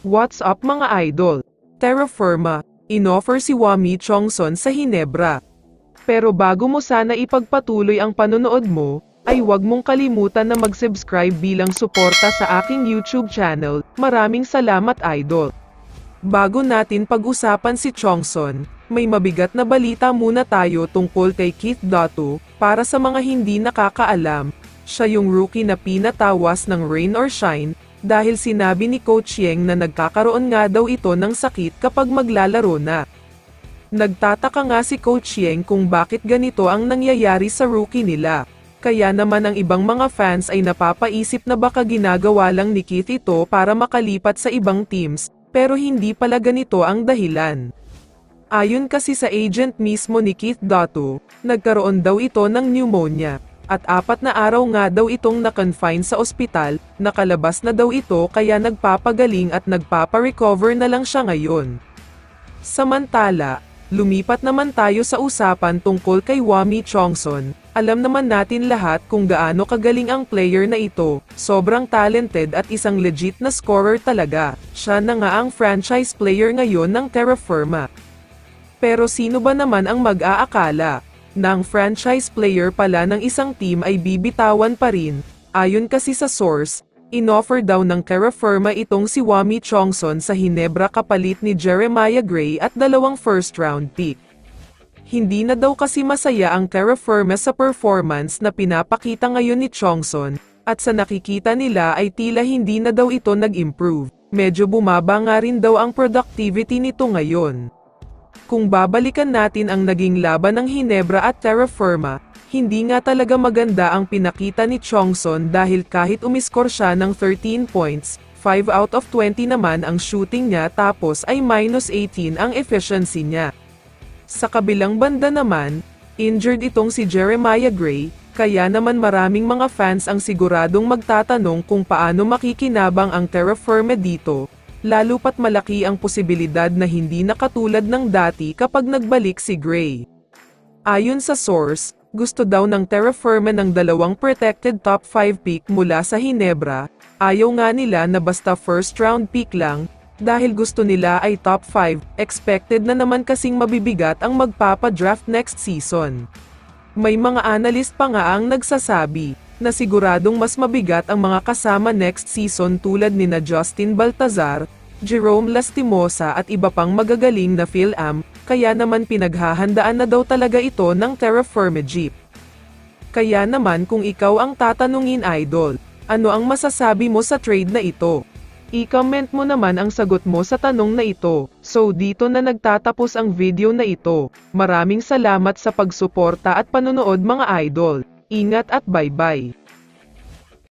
What's up mga idol? Terra Firma, inoffer si Wami Chongson sa Hinebra. Pero bago mo sana ipagpatuloy ang panonood mo, ay huwag mong kalimutan na mag-subscribe bilang suporta sa aking YouTube channel. Maraming salamat idol. Bago natin pag-usapan si Chongson, may mabigat na balita muna tayo tungkol kay Keith Dotto. Para sa mga hindi nakakaalam, siya yung rookie na pinatawas ng Rain or Shine, dahil sinabi ni Coach Yeng na nagkakaroon nga daw ito ng sakit kapag maglalaro na. Nagtataka nga si Coach Yeng kung bakit ganito ang nangyayari sa rookie nila. Kaya naman ang ibang mga fans ay napapaisip na baka ginagawa lang ni Keith ito para makalipat sa ibang teams, pero hindi pala ganito ang dahilan. Ayon kasi sa agent mismo ni Keith Dotto, nagkaroon daw ito ng pneumonia. At 4 na araw nga daw itong na-confine sa ospital, nakalabas na daw ito kaya nagpapagaling at nagpapa-recover na lang siya ngayon. Samantala, lumipat naman tayo sa usapan tungkol kay Wami Chongson. Alam naman natin lahat kung gaano kagaling ang player na ito, sobrang talented at isang legit na scorer talaga. Siya na nga ang franchise player ngayon ng Terra Firma. Pero sino ba naman ang mag-aakala ng franchise player pala ng isang team ay bibitawan pa rin? Ayon kasi sa source, inoffer daw ng Terra Firma itong si Wami Chongson sa Hinebra kapalit ni Jeremiah Gray at 2 first-round pick. Hindi na daw kasi masaya ang Terra Firma sa performance na pinapakita ngayon ni Chongson, at sa nakikita nila ay tila hindi na daw ito nag-improve. Medyo bumaba nga rin daw ang productivity nito ngayon. Kung babalikan natin ang naging laban ng Hinebra at Terra Firma, hindi nga talaga maganda ang pinakita ni Chongson dahil kahit umiskor siya ng 13 points, 5 out of 20 naman ang shooting niya tapos ay -18 ang efficiency niya. Sa kabilang banda naman, injured itong si Jeremiah Gray, kaya naman maraming mga fans ang siguradong magtatanong kung paano makikinabang ang Terra Firma dito. Lalo pat malaki ang posibilidad na hindi na katulad ng dati kapag nagbalik si Gray. Ayon sa source, gusto daw ng Terra Firma ng 2 protected top 5 pick mula sa Hinebra. Ayaw nga nila na basta first round pick lang, dahil gusto nila ay top 5, expected na naman kasing mabibigat ang magpapa-draft next season. May mga analyst pa nga ang nagsasabi na siguradong mas mabigat ang mga kasama next season tulad nina Justin Baltazar, Jerome Lastimosa at iba pang magagaling na Phil-Am, kaya naman pinaghahandaan na daw talaga ito ng Terra Firma Jeep. Kaya naman kung ikaw ang tatanungin idol, ano ang masasabi mo sa trade na ito? I-comment mo naman ang sagot mo sa tanong na ito. So dito na nagtatapos ang video na ito. Maraming salamat sa pagsuporta at panonood mga idol. Ingat at bye-bye.